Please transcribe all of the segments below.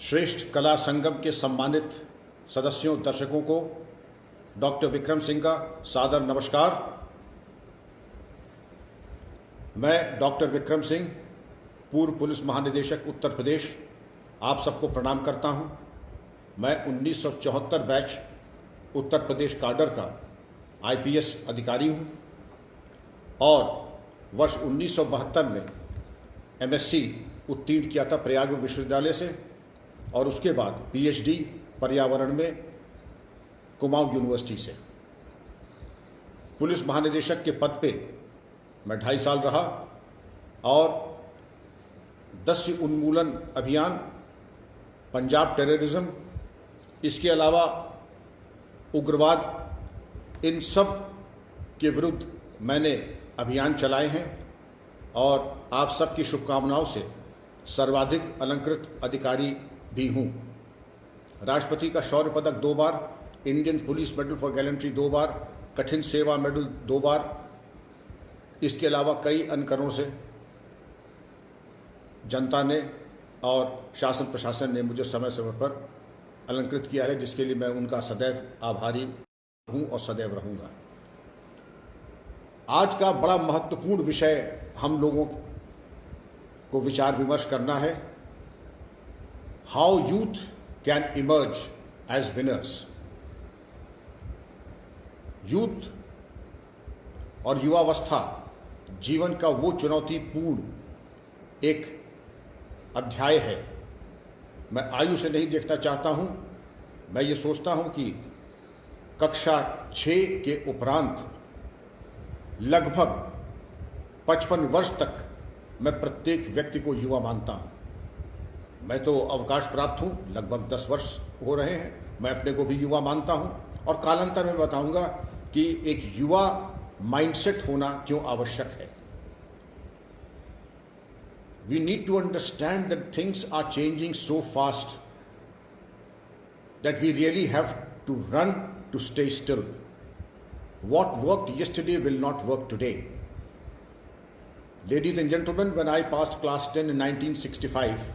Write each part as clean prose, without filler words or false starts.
श्रेष्ठ कला संगम के सम्मानित सदस्यों, दर्शकों को डॉक्टर विक्रम सिंह का सादर नमस्कार। मैं डॉक्टर विक्रम सिंह, पूर्व पुलिस महानिदेशक उत्तर प्रदेश, आप सबको प्रणाम करता हूं। मैं 1974 बैच उत्तर प्रदेश काडर का आईपीएस अधिकारी हूं और वर्ष 1972 में एमएससी उत्तीर्ण किया था प्रयाग विश्वविद्यालय से और उसके बाद पीएचडी पर्यावरण में कुमाऊं यूनिवर्सिटी से। पुलिस महानिदेशक के पद पे मैं 2.5 साल रहा और दस्य उन्मूलन अभियान, पंजाब टेररिज्म, इसके अलावा उग्रवाद, इन सब के विरुद्ध मैंने अभियान चलाए हैं और आप सबकी शुभकामनाओं से सर्वाधिक अलंकृत अधिकारी भी हूँ। राष्ट्रपति का शौर्य पदक 2 बार, Indian police medal for gallantry 2 बार, कठिन सेवा मेडल 2 बार, इसके अलावा कई अन्य कारणों से जनता ने और शासन प्रशासन ने मुझे समय समय पर अलंकृत किया है, जिसके लिए मैं उनका सदैव आभारी हूँ और सदैव रहूँगा। आज का बड़ा महत्वपूर्ण विषय हम लोगों को विचार विमर्श करना है, how youth can emerge as winners. Youth और युवावस्था जीवन का वो चुनौतीपूर्ण एक अध्याय है। मैं आयु से नहीं देखना चाहता हूं, मैं ये सोचता हूं कि कक्षा 6 के उपरांत लगभग 55 वर्ष तक मैं प्रत्येक व्यक्ति को युवा मानता हूं। मैं तो अवकाश प्राप्त हूँ, लगभग 10 वर्ष हो रहे हैं, मैं अपने को भी युवा मानता हूँ और कालांतर में बताऊंगा कि एक युवा माइंडसेट होना क्यों आवश्यक है। We need to understand that things are changing so fast that we really have to run to stay still. What worked yesterday will not work today. Ladies and gentlemen, when I passed class 10 in 1965,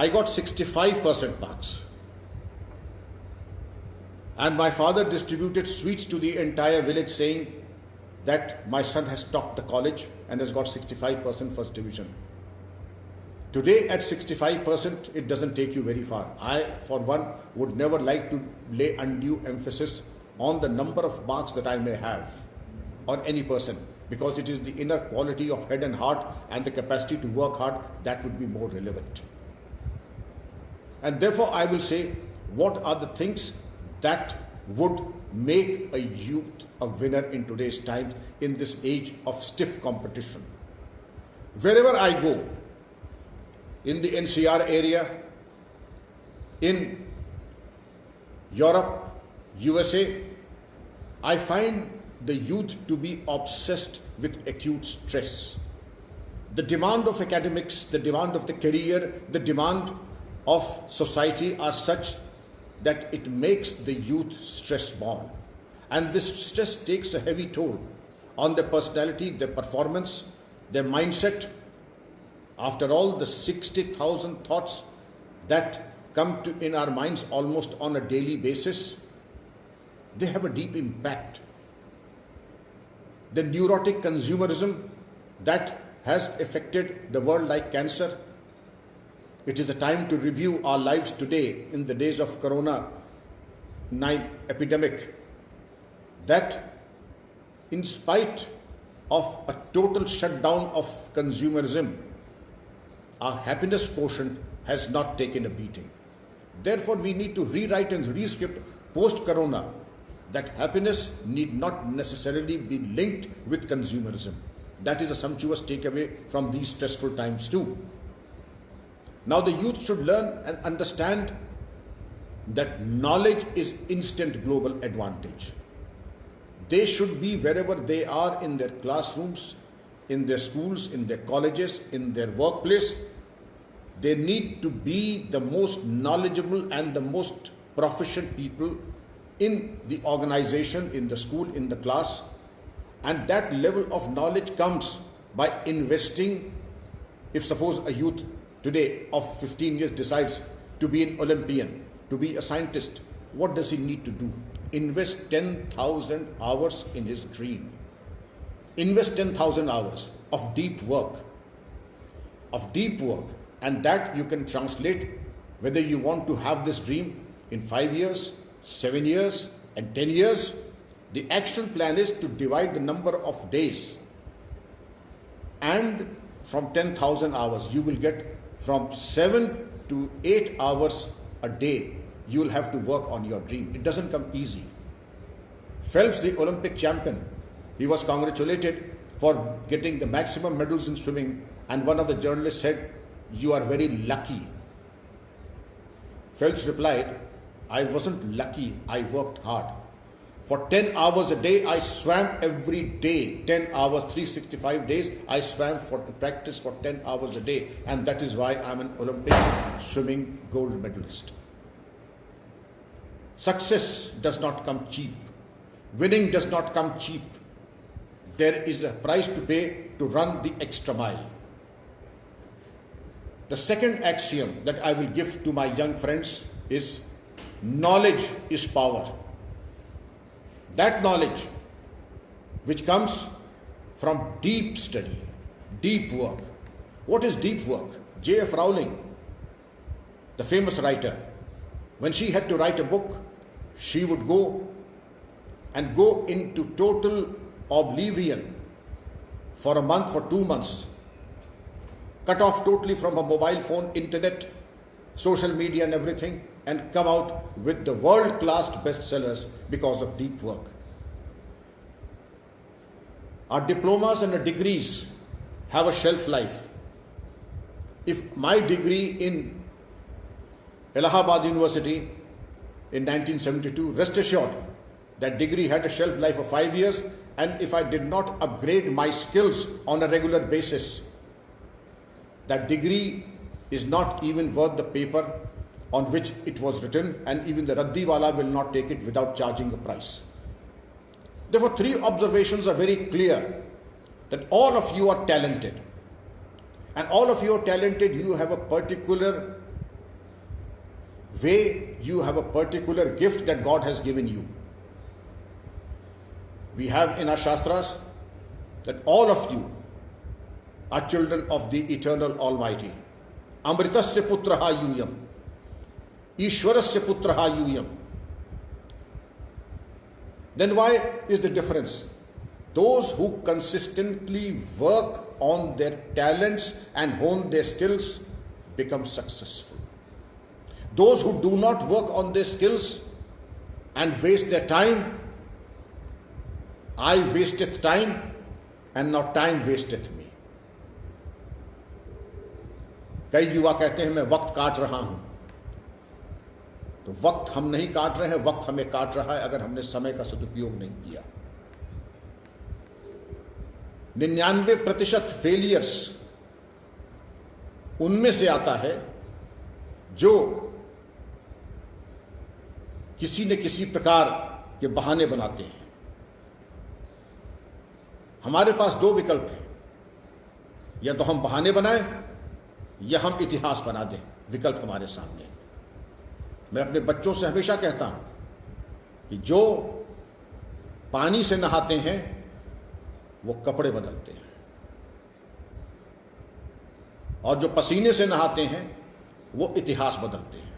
I got 65% marks. And my father distributed sweets to the entire village saying that my son has topped the college and has got 65% first division. Today at 65%, it doesn't take you very far. I, for one, would never like to lay undue emphasis on the number of marks that I may have or any person, because it is the inner quality of head and heart and the capacity to work hard that would be more relevant. And therefore I will say, what are the things that would make a youth a winner in today's times, in this age of stiff competition? Wherever I go, in the NCR area, in Europe, USA, I find the youth to be obsessed with acute stress. The demand of academics, the demand of the career, the demand of society are such that it makes the youth stress-born. And this stress takes a heavy toll on their personality, their performance, their mindset. After all, the 60,000 thoughts that come to in our minds almost on a daily basis, they have a deep impact. The neurotic consumerism that has affected the world like cancer It is a time to review our lives today in the days of Corona 9 epidemic, that in spite of a total shutdown of consumerism, our happiness quotient has not taken a beating. Therefore, we need to rewrite and rescript post-corona that happiness need not necessarily be linked with consumerism. That is a sumptuous takeaway from these stressful times too. Now the youth should learn and understand that knowledge is instant global advantage. They should be wherever they are, in their classrooms, in their schools, in their colleges, in their workplace. They need to be the most knowledgeable and the most proficient people in the organization, in the school, in the class. And that level of knowledge comes by investing. If suppose a youth today of 15 years decides to be an Olympian, to be a scientist, what does he need to do? Invest 10,000 hours in his dream. Invest 10,000 hours of deep work. And that you can translate whether you want to have this dream in 5 years, 7 years, and 10 years. The action plan is to divide the number of days, and from 10,000 hours, you will get from 7 to 8 hours a day. You will have to work on your dream. It doesn't come easy. Phelps, the Olympic champion, he was congratulated for getting the maximum medals in swimming, and one of the journalists said, "You are very lucky." Phelps replied, "I wasn't lucky, I worked hard. For 10 hours a day, I swam every day. 10 hours, 365 days, I swam for practice for 10 hours a day. And that is why I'm an Olympic swimming gold medalist." Success does not come cheap. Winning does not come cheap. There is a price to pay to run the extra mile. The second axiom that I will give to my young friends is knowledge is power. That knowledge which comes from deep study, deep work. What is deep work? J.F. Rowling, the famous writer, when she had to write a book, she would go into total oblivion for a month, for 2 months, cut off totally from her mobile phone, internet, social media and everything, and come out with the world-class bestsellers because of deep work. Our diplomas and our degrees have a shelf life. If my degree in Allahabad University in 1972, rest assured, that degree had a shelf life of 5 years, and if I did not upgrade my skills on a regular basis, that degree is not even worth the paper on which it was written, and even the Raddiwala will not take it without charging a price. Therefore, 3 observations are very clear, that all of you are talented. And all of you are talented, you have a particular way, you have a particular gift that God has given you. We have in our Shastras that all of you are children of the Eternal Almighty. Amritasya putraha yuyam. Ishwarasya putraha yuyam. Then why is the difference? Those who consistently work on their talents and hone their skills become successful. Those who do not work on their skills and waste their time, I wasteth time and now time wasteth me. कई युवा कहते हैं मैं वक्त काट रहा हूं, तो वक्त हम नहीं काट रहे हैं, वक्त हमें काट रहा है अगर हमने समय का सदुपयोग नहीं किया। 99% फेलियर्स उनमें से आता है जो किसी न किसी प्रकार के बहाने बनाते हैं। हमारे पास 2 विकल्प हैं, या तो हम बहाने बनाएं या हम इतिहास बना दें। विकल्प हमारे सामने। मैं अपने बच्चों से हमेशा कहता हूं कि जो पानी से नहाते हैं वो कपड़े बदलते हैं, और जो पसीने से नहाते हैं वो इतिहास बदलते हैं।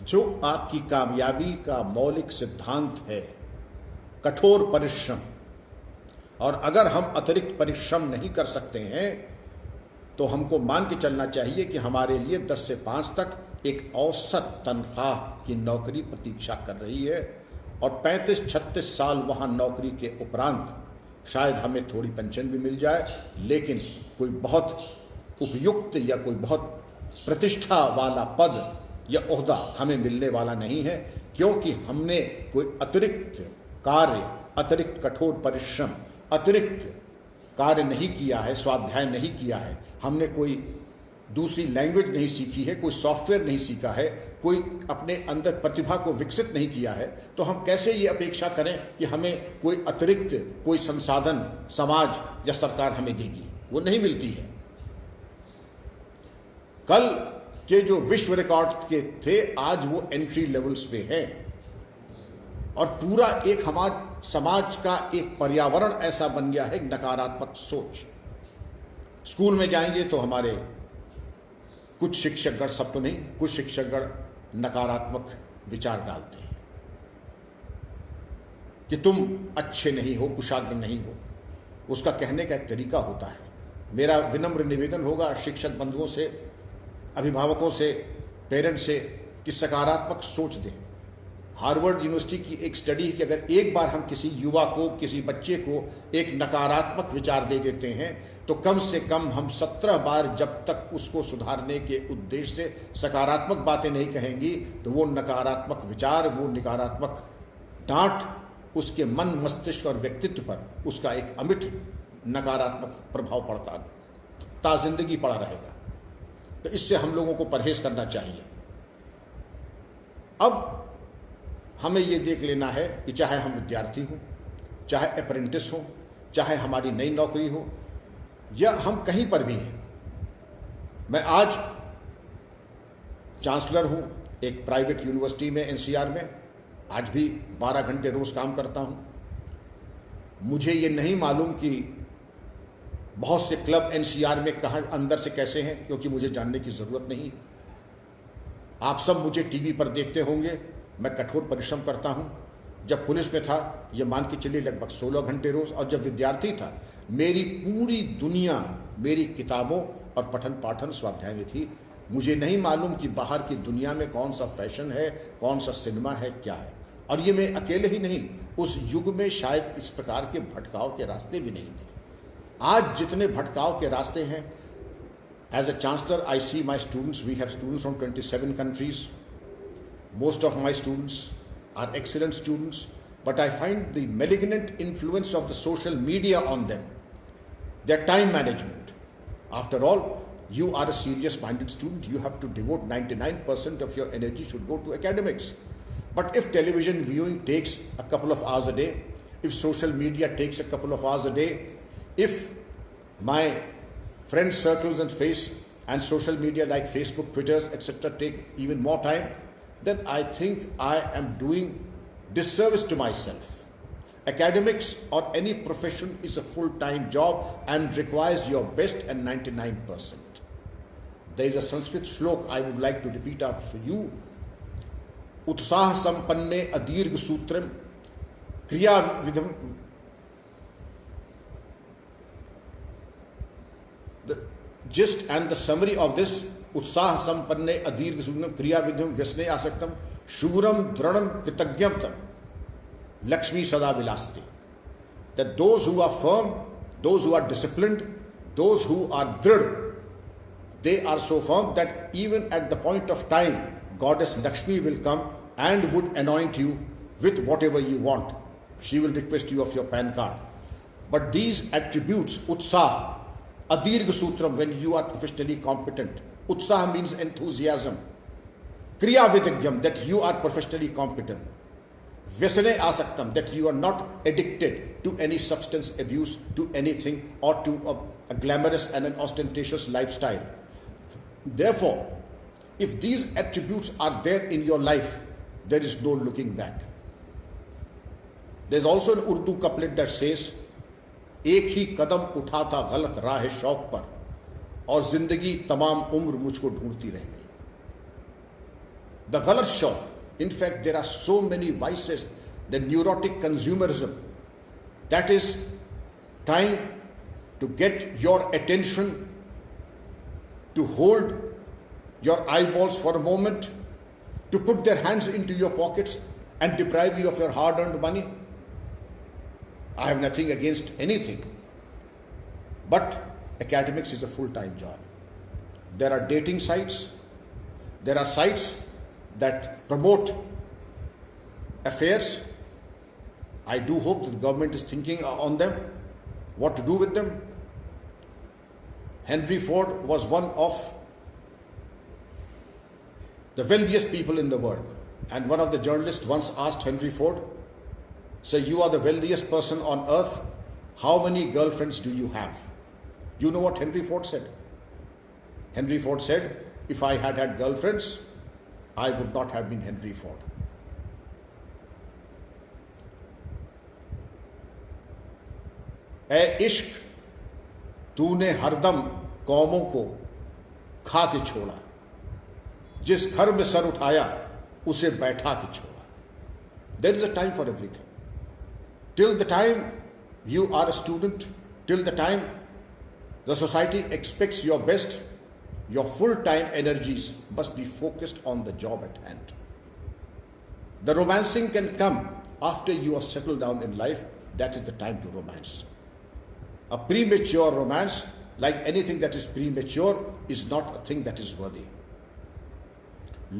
जो आपकी कामयाबी का मौलिक सिद्धांत है, कठोर परिश्रम, और अगर हम अतिरिक्त परिश्रम नहीं कर सकते हैं तो हमको मान के चलना चाहिए कि हमारे लिए 10 से 5 तक एक औसत तनख्वाह की नौकरी प्रतीक्षा कर रही है, और 35-36 साल वहाँ नौकरी के उपरांत शायद हमें थोड़ी पेंशन भी मिल जाए, लेकिन कोई बहुत उपयुक्त या कोई बहुत प्रतिष्ठा वाला पद या ओहदा हमें मिलने वाला नहीं है, क्योंकि हमने कोई अतिरिक्त कार्य, अतिरिक्त कठोर परिश्रम, अतिरिक्त कार्य नहीं किया है, स्वाध्याय नहीं किया है, हमने कोई दूसरी लैंग्वेज नहीं सीखी है, कोई सॉफ्टवेयर नहीं सीखा है, कोई अपने अंदर प्रतिभा को विकसित नहीं किया है, तो हम कैसे ये अपेक्षा करें कि हमें कोई अतिरिक्त कोई संसाधन समाज या सरकार हमें देगी? वो नहीं मिलती है। कल के जो विश्व रिकॉर्ड के थे, आज वो एंट्री लेवल्स पे हैं, और पूरा एक हमारे समाज का एक पर्यावरण ऐसा बन गया है, नकारात्मक सोच। स्कूल में जाएंगे तो हमारे कुछ शिक्षकगण, सब तो नहीं, कुछ शिक्षकगण नकारात्मक विचार डालते हैं कि तुम अच्छे नहीं हो, कुशाग्र नहीं हो। उसका कहने का एक तरीका होता है। मेरा विनम्र निवेदन होगा शिक्षक बंधुओं से, अभिभावकों से, पेरेंट्स से कि सकारात्मक सोच दें। हार्वर्ड यूनिवर्सिटी की एक स्टडी है कि अगर एक बार हम किसी युवा को, किसी बच्चे को एक नकारात्मक विचार दे देते हैं तो कम से कम हम 17 बार जब तक उसको सुधारने के उद्देश्य से सकारात्मक बातें नहीं कहेंगी तो वो नकारात्मक विचार, वो नकारात्मक डांट उसके मन, मस्तिष्क और व्यक्तित्व पर उसका एक अमिट नकारात्मक प्रभाव पड़ता जिंदगी पड़ा रहेगा। तो इससे हम लोगों को परहेज करना चाहिए। अब हमें ये देख लेना है कि चाहे हम विद्यार्थी हों, चाहे अप्रेंटिस हों, चाहे हमारी नई नौकरी हो, या हम कहीं पर भी हैं। मैं आज चांसलर हूं एक प्राइवेट यूनिवर्सिटी में, एनसीआर में। आज भी 12 घंटे रोज काम करता हूं। मुझे ये नहीं मालूम कि बहुत से क्लब एनसीआर में कहाँ अंदर से कैसे हैं, क्योंकि मुझे जानने की ज़रूरत नहीं है। आप सब मुझे टीवी पर देखते होंगे, मैं कठोर परिश्रम करता हूं। जब पुलिस में था ये मान के चलिए लगभग 16 घंटे रोज, और जब विद्यार्थी था मेरी पूरी दुनिया मेरी किताबों और पठन पाठन स्वाध्याय में थी। मुझे नहीं मालूम कि बाहर की दुनिया में कौन सा फैशन है, कौन सा सिनेमा है, क्या है। और ये मैं अकेले ही नहीं, उस युग में शायद इस प्रकार के भटकाव के रास्ते भी नहीं थे। आज जितने भटकाव के रास्ते हैं, as a chancellor I see my students, we have students from 27 countries. Most of my students are excellent students, but I find the malignant influence of the social media on them, their time management. After all, you are a serious-minded student. You have to devote 99% of your energy should go to academics. But if television viewing takes a couple of hours a day, if social media takes a couple of hours a day, if my friend circles and social media like Facebook, Twitter, etc. take even more time, then I think I am doing disservice to myself. Academics or any profession is a full-time job and requires your best and 99%. There is a Sanskrit shlok I would like to repeat after you. Utsah sampanne adirgh sutram kriya vidham. The gist and the summary of this: उत्साह संपन्ने अदीर्घ सुगम क्रिया विध्यम व्यसने आसक्तम शूरम दृढ़म कृतज्ञम तम लक्ष्मी सदा विलासते। That those who are firm, those who are disciplined, those who are drid, they are so firm that even at the point of time, Goddess Lakshmi will come and would anoint you with whatever you want. She will request you of your PAN card. But these attributes, utsah, adirgh sutram, when you are professionally competent, Utsah means enthusiasm. Kriya Vidagyam, that you are professionally competent. Vyasane Asaktam, that you are not addicted to any substance abuse, to anything, or to a glamorous and an ostentatious lifestyle. Therefore, if these attributes are there in your life, there is no looking back. There is also an Urdu couplet that says, एक ही कदम उठा था गलत राह शौक पर, और जिंदगी तमाम उम्र मुझको ढूंढती रह गई. The गलत शौक. In fact, there are so many vices. The neurotic consumerism that is trying to get your attention, to hold your eyeballs for a moment, to put their hands into your pockets and deprive you of your hard-earned money. I have nothing against anything, but academics is a full-time job. There are dating sites, there are sites that promote affairs. I do hope that the government is thinking on them, what to do with them. Henry Ford was one of the wealthiest people in the world. And one of the journalists once asked Henry Ford, "Sir, you are the wealthiest person on earth. How many girlfriends do you have?" You know what Henry Ford said? Henry Ford said, "If I had had girlfriends, I would not have been Henry Ford." ए इश्क तूने हरदम कौमों को खा के छोड़ा, जिस घर में सर उठाया उसे बैठा के छोड़ा. There is a time for everything. Till the time you are a student, till the time the society expects your best, your full-time energies must be focused on the job at hand. The romancing can come after you are settled down in life. That is the time to romance. A premature romance, like anything that is premature, is not a thing that is worthy.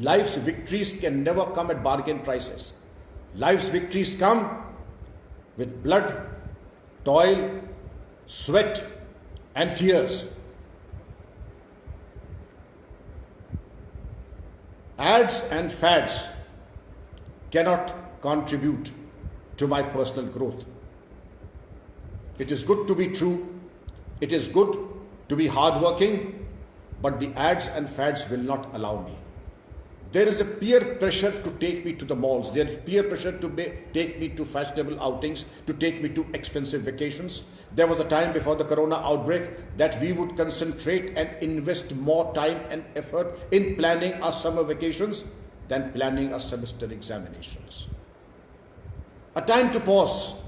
Life's victories can never come at bargain prices. Life's victories come with blood, toil, sweat, and tears. Ads and fads cannot contribute to my personal growth. It is good to be true, it is good to be hardworking, but the ads and fads will not allow me. There is a peer pressure to take me to the malls. There is peer pressure to take me to fashionable outings, to take me to expensive vacations. There was a time before the corona outbreak that we would concentrate and invest more time and effort in planning our summer vacations than planning our semester examinations. A time to pause.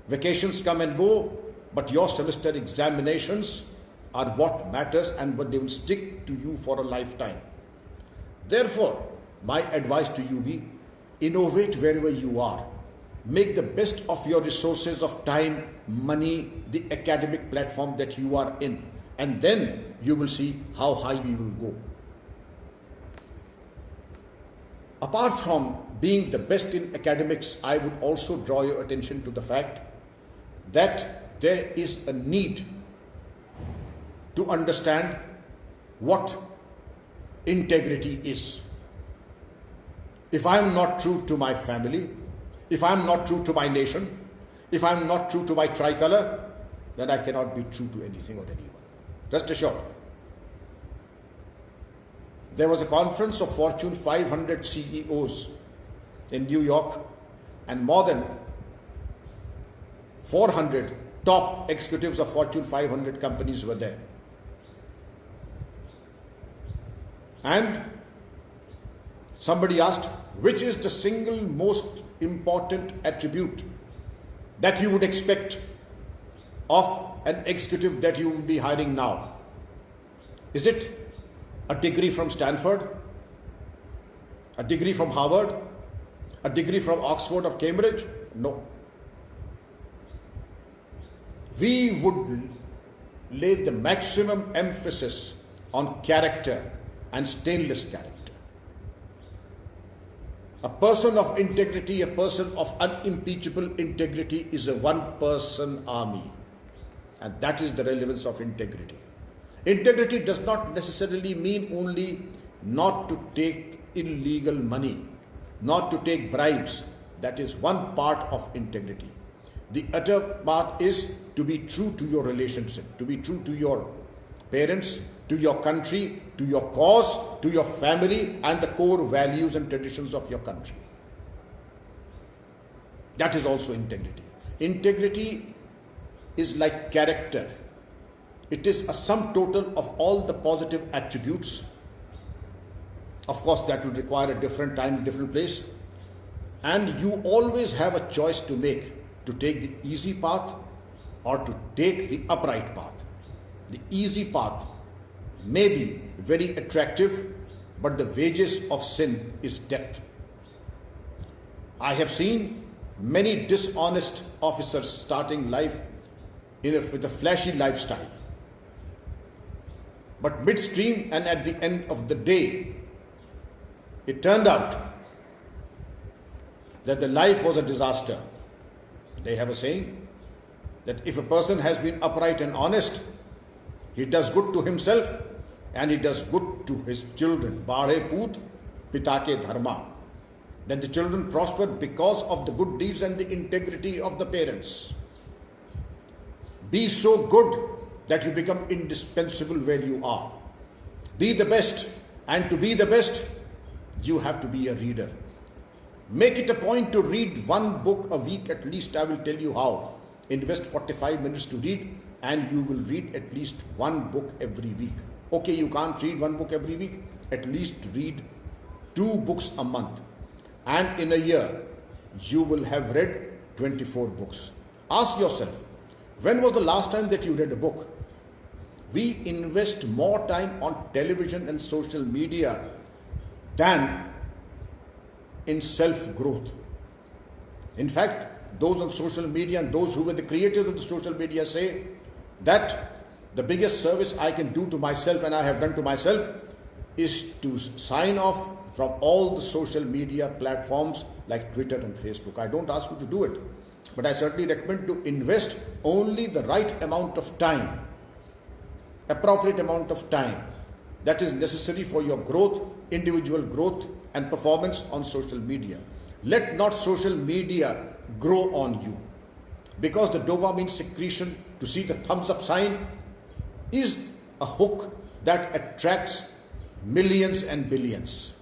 Vacations come and go, but your semester examinations are what matters and what they will stick to you for a lifetime. Therefore, my advice to you be, innovate wherever you are. Make the best of your resources of time, money, the academic platform that you are in, and then you will see how high we will go. Apart from being the best in academics, I would also draw your attention to the fact that there is a need to understand what integrity is. If I am not true to my family, if I am not true to my nation, if I am not true to my tricolor, then I cannot be true to anything or anyone. Rest assured. There was a conference of Fortune 500 CEOs in New York, and more than 400 top executives of Fortune 500 companies were there. And somebody asked, which is the single most important attribute that you would expect of an executive that you will be hiring now? Is it a degree from Stanford? A degree from Harvard? A degree from Oxford or Cambridge? No. We would lay the maximum emphasis on character and stainless character. A person of integrity, a person of unimpeachable integrity is a one-person army. And that is the relevance of integrity. Integrity does not necessarily mean only not to take illegal money, not to take bribes. That is one part of integrity. The other part is to be true to your relationship, to be true to your parents, to your country, to your cause, to your family, and the core values and traditions of your country. That is also integrity. Integrity is like character. It is a sum total of all the positive attributes. Of course, that will require a different time, different place. And you always have a choice to make, to take the easy path or to take the upright path. The easy path may be very attractive, but the wages of sin is death. I have seen many dishonest officers starting life with a flashy lifestyle. But midstream and at the end of the day, it turned out that the life was a disaster. They have a saying that if a person has been upright and honest, he does good to himself and he does good to his children. Baadhe poot pita ke dharma. Then the children prosper because of the good deeds and the integrity of the parents. Be so good that you become indispensable where you are. Be the best, and to be the best, you have to be a reader. Make it a point to read one book a week at least. I will tell you how. Invest 45 minutes to read and you will read at least one book every week. Okay, you can't read one book every week. At least read 2 books a month. And in a year, you will have read 24 books. Ask yourself, when was the last time that you read a book? We invest more time on television and social media than in self-growth. In fact, those on social media and those who were the creators of the social media say that the biggest service I can do to myself and I have done to myself is to sign off from all the social media platforms like Twitter and Facebook. I don't ask you to do it, but I certainly recommend to invest only the right amount of time, appropriate amount of time that is necessary for your growth, individual growth and performance on social media. Let not social media grow on you, because the dopamine secretion to see the thumbs up sign is a hook that attracts millions and billions.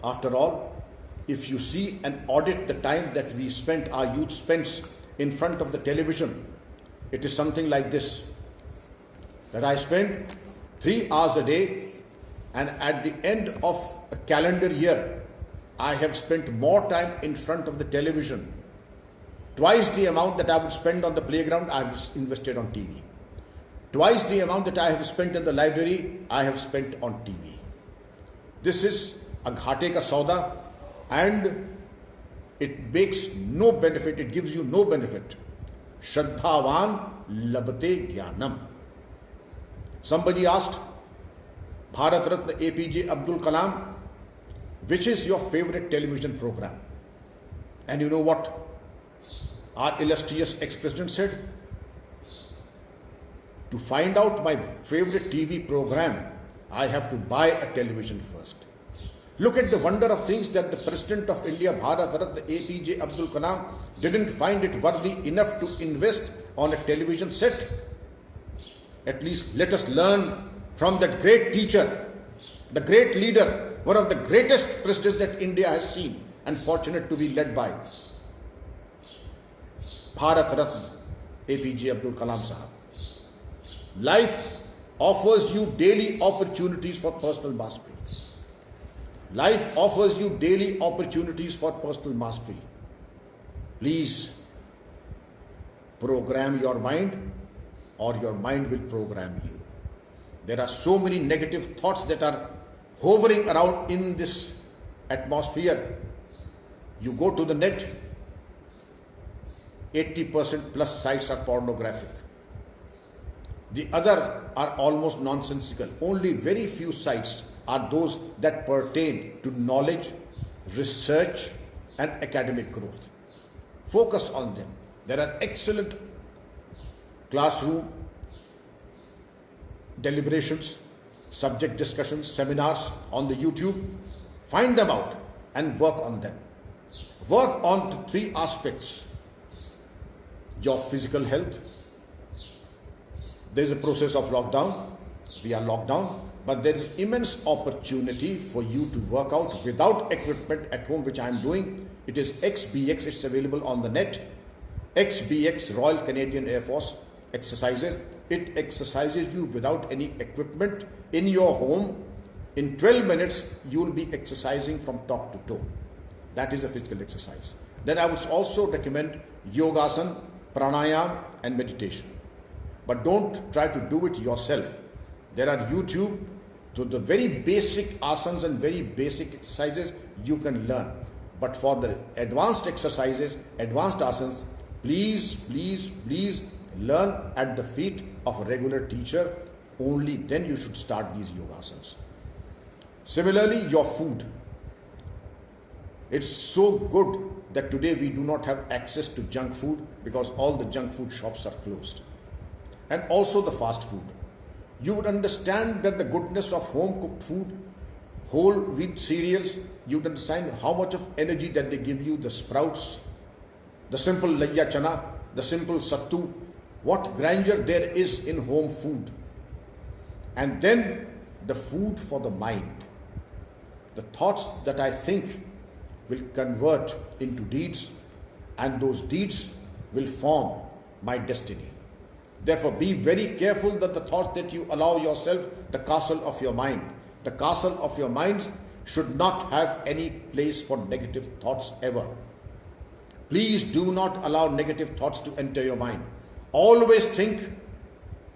After all, if you see and audit the time that we spent, our youth spends in front of the television, it is something like this, that I spend 3 hours a day, and at the end of a calendar year, I have spent more time in front of the television. Twice the amount that I would spend on the playground, I have invested on TV. Twice the amount that I have spent in the library, I have spent on TV. This is a ghate ka sauda, and it makes no benefit, it gives you no benefit. Shraddhavan labate jnanam. Somebody asked Bharat Ratna APJ Abdul Kalam, which is your favorite television program? And you know what our illustrious ex-president said? To find out my favorite TV program, I have to buy a television first. Look at the wonder of things that the President of India, Bharat Ratna APJ Abdul Kalam, didn't find it worthy enough to invest on a television set. At least let us learn from that great teacher, the great leader, one of the greatest presidents that India has seen and fortunate to be led by, Bharat Ratna APJ Abdul Kalam Sahab. Life offers you daily opportunities for personal mastery. Life offers you daily opportunities for personal mastery. Please program your mind, or your mind will program you. There are so many negative thoughts that are hovering around in this atmosphere. You go to the net, 80% plus sites are pornographic. The other are almost nonsensical. Only very few sites are those that pertain to knowledge, research and academic growth. Focus on them. There are excellent classroom deliberations, subject discussions, seminars on the YouTube. Find them out and work on them. Work on the 3 aspects. Your physical health. There is a process of lockdown. We are locked down, but there is immense opportunity for you to work out without equipment at home, which I am doing. It is XBX. It's available on the net. XBX, Royal Canadian Air Force. exercises. It exercises you without any equipment in your home. In 12 minutes, you will be exercising from top to toe. That is a physical exercise. Then I would also recommend yogasana, pranayama and meditation. But don't try to do it yourself. There are YouTube, so the very basic asanas and very basic exercises you can learn. But for the advanced exercises, advanced asanas, please learn at the feet of a regular teacher. Only then you should start these yogasanas. Similarly, your food. It's so good that today we do not have access to junk food because all the junk food shops are closed. And also the fast food. You would understand that the goodness of home cooked food, whole wheat cereals, you would understand how much of energy that they give you, the sprouts, the simple layya chana, the simple sattu, what grandeur there is in home food. And then the food for the mind. The thoughts that I think will convert into deeds, and those deeds will form my destiny. Therefore, be very careful that the thoughts that you allow yourself, the castle of your mind. The castle of your mind should not have any place for negative thoughts ever. Please do not allow negative thoughts to enter your mind. Always think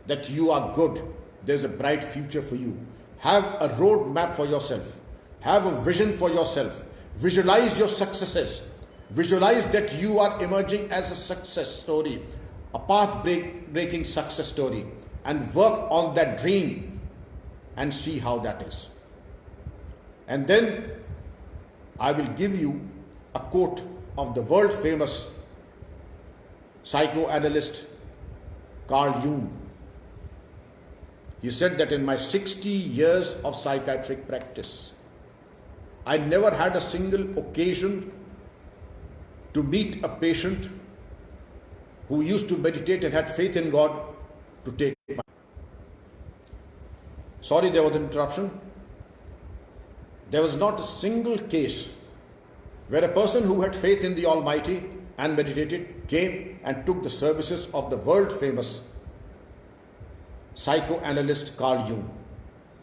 that you are good. There's a bright future for you. Have a road map for yourself. Have a vision for yourself. Visualize your successes. Visualize that you are emerging as a success story, a path-breaking success story, and work on that dream and see how that is. And then I will give you a quote of the world-famous psychoanalyst Carl Jung. He said that in my 60 years of psychiatric practice, I never had a single occasion to meet a patient who used to meditate and had faith in God to take my... Sorry, there was an interruption. There was not a single case where a person who had faith in the Almighty and meditated came and took the services of the world-famous psychoanalyst Carl Jung.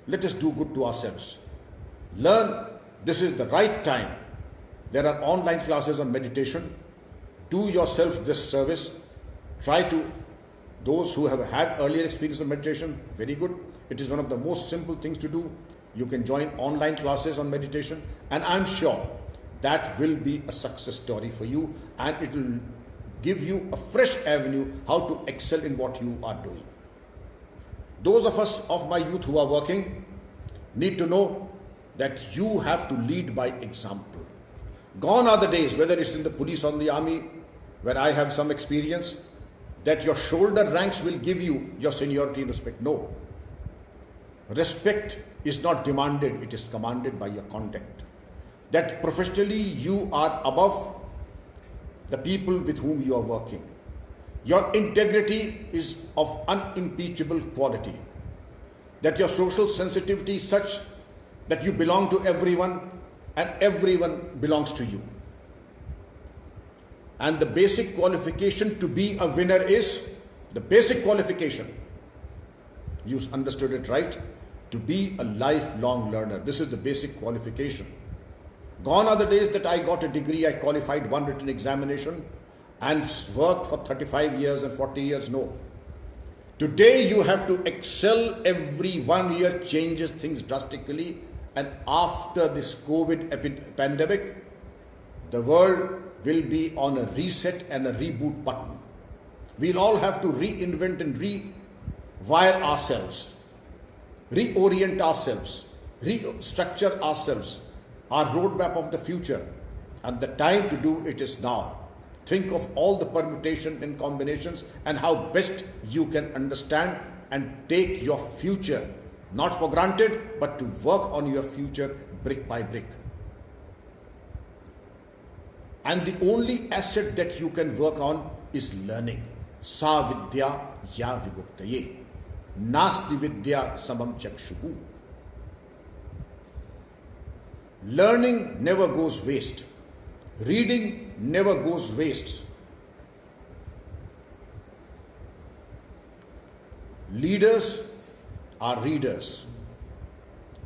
Let us do good to ourselves. Learn. This is the right time. There are online classes on meditation. Do yourself this service. Try to, those who have had earlier experience of meditation, very good. It is one of the most simple things to do. You can join online classes on meditation, and I'm sure that will be a success story for you, and it will give you a fresh avenue how to excel in what you are doing. Those of us of my youth who are working need to know that you have to lead by example. Gone are the days, whether it's in the police or in the army, where I have some experience, that your shoulder ranks will give you your seniority and respect. No. Respect is not demanded, it is commanded by your conduct. That professionally you are above the people with whom you are working. Your integrity is of unimpeachable quality. That your social sensitivity is such that you belong to everyone and everyone belongs to you. And the basic qualification to be a winner is, the basic qualification, you understood it right, to be a lifelong learner. This is the basic qualification. Gone are the days that I got a degree, I qualified one written examination and worked for 35 years and 40 years. No. Today you have to excel. Every 1 year changes things drastically. And after this COVID pandemic, the world will be on a reset and a reboot button. We'll all have to reinvent and rewire ourselves, reorient ourselves, restructure ourselves, our roadmap of the future. And the time to do it is now. Think of all the permutations and combinations and how best you can understand and take your future, not for granted, but to work on your future brick by brick. And the only asset that you can work on is learning. Sa vidya ya vibhuktaye. Nasti vidya samam chakshuhu. Learning never goes waste. Reading never goes waste. leaders are readers.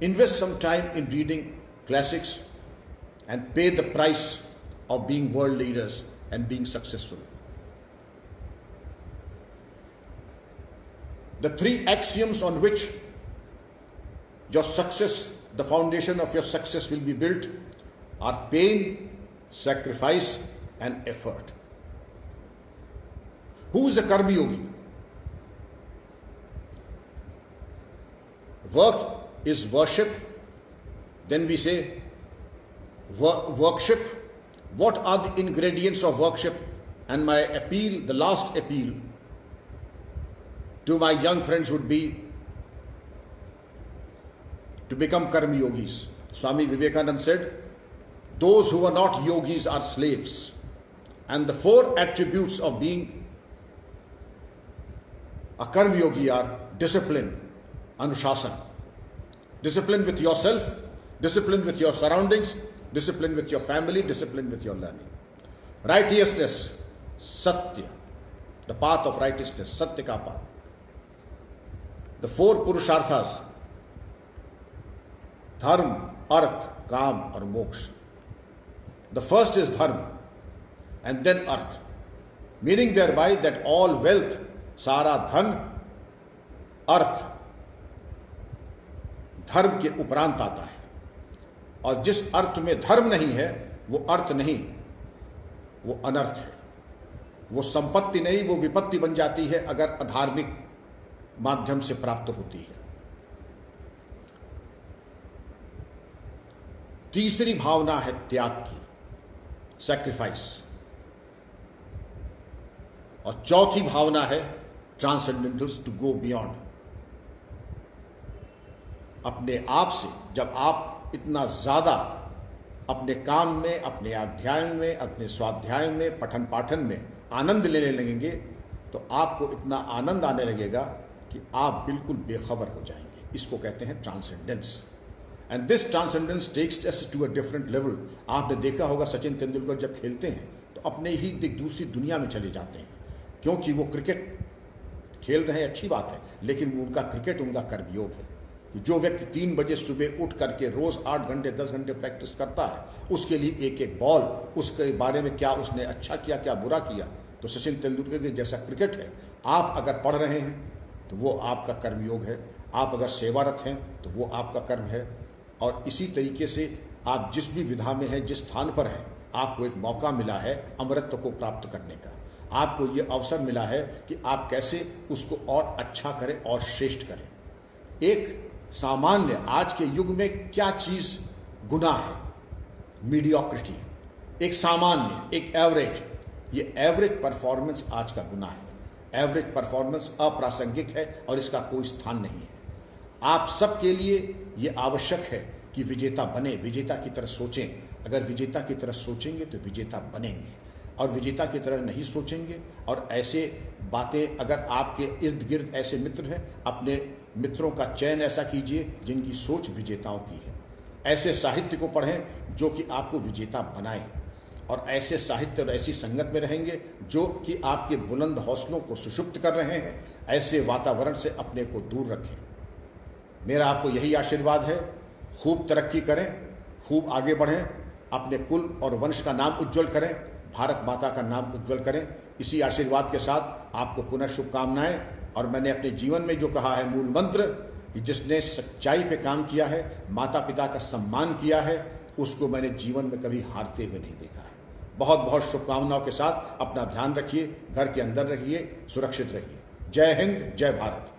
Invest some time in reading classics and pay the price of being world leaders and being successful. The three axioms on which your success, the foundation of your success will be built are pain, sacrifice and effort. Who is a Karma Yogi? Work is worship. Then we say worship. What are the ingredients of worship? And my appeal, the last appeal to my young friends would be to become Karma Yogis. Swami Vivekananda said, those who are not yogis are slaves. And the four attributes of being a Karma Yogi are discipline, Anushasan. Discipline with yourself, discipline with your surroundings, discipline with your family, discipline with your learning. Righteousness, Satya, the path of righteousness, Satya ka path. The four Purusharthas, Dharma, Arth, Kam or Moksha. The first is Dharma and then Arth, meaning thereby that all wealth, Sara Dhan, Arth, धर्म के उपरांत आता है. और जिस अर्थ में धर्म नहीं है वो अर्थ नहीं, वो अनर्थ है. वो संपत्ति नहीं, वो विपत्ति बन जाती है अगर अधार्मिक माध्यम से प्राप्त होती है. तीसरी भावना है त्याग की, सैक्रिफाइस. और चौथी भावना है ट्रांसेंडेंटल्स, टू गो बियॉन्ड. अपने आप से जब आप इतना ज़्यादा अपने काम में, अपने अध्ययन में, अपने स्वाध्याय में, पठन पाठन में आनंद लेने लगेंगे तो आपको इतना आनंद आने लगेगा कि आप बिल्कुल बेखबर हो जाएंगे. इसको कहते हैं transcendence. And this transcendence takes us to a different level. आपने देखा होगा सचिन तेंदुलकर जब खेलते हैं तो अपने ही दूसरी दुनिया में चले जाते हैं, क्योंकि वो क्रिकेट खेल रहे हैं, अच्छी बात है, लेकिन उनका क्रिकेट उनका कर्मयोग है. जो व्यक्ति 3 बजे सुबह उठ करके रोज 8 घंटे 10 घंटे प्रैक्टिस करता है, उसके लिए एक एक बॉल, उसके बारे में क्या उसने अच्छा किया क्या बुरा किया, तो सचिन तेंदुलकर के जैसा क्रिकेट है. आप अगर पढ़ रहे हैं तो वो आपका कर्मयोग है, आप अगर सेवारत हैं तो वो आपका कर्म है. और इसी तरीके से आप जिस भी विधा में हैं, जिस स्थान पर हैं, आपको एक मौका मिला है अमरत्व को प्राप्त करने का. आपको ये अवसर मिला है कि आप कैसे उसको और अच्छा करें और श्रेष्ठ करें. एक सामान्य आज के युग में क्या चीज़ गुनाह है? मीडियोक्रिटी. एक सामान्य, एक एवरेज. ये एवरेज परफॉर्मेंस आज का गुनाह है. एवरेज परफॉर्मेंस अप्रासंगिक है और इसका कोई स्थान नहीं है. आप सबके लिए ये आवश्यक है कि विजेता बने, विजेता की तरह सोचें. अगर विजेता की तरह सोचेंगे तो विजेता बनेंगे, और विजेता की तरह नहीं सोचेंगे और ऐसे बातें, अगर आपके इर्द गिर्द ऐसे मित्र हैं, अपने मित्रों का चयन ऐसा कीजिए जिनकी सोच विजेताओं की है. ऐसे साहित्य को पढ़ें जो कि आपको विजेता बनाए, और ऐसे साहित्य और ऐसी संगत में रहेंगे जो कि आपके बुलंद हौसलों को सुषुप्त कर रहे हैं. ऐसे वातावरण से अपने को दूर रखें. मेरा आपको यही आशीर्वाद है. खूब तरक्की करें, खूब आगे बढ़ें, अपने कुल और वंश का नाम उज्जवल करें, भारत माता का नाम उज्जवल करें. इसी आशीर्वाद के साथ आपको पुनः शुभकामनाएं. और मैंने अपने जीवन में जो कहा है मूल मंत्र कि जिसने सच्चाई पे काम किया है, माता पिता का सम्मान किया है, उसको मैंने जीवन में कभी हारते हुए नहीं देखा है. बहुत बहुत शुभकामनाओं के साथ अपना ध्यान रखिए, घर के अंदर रहिए, सुरक्षित रहिए. जय हिंद, जय भारत.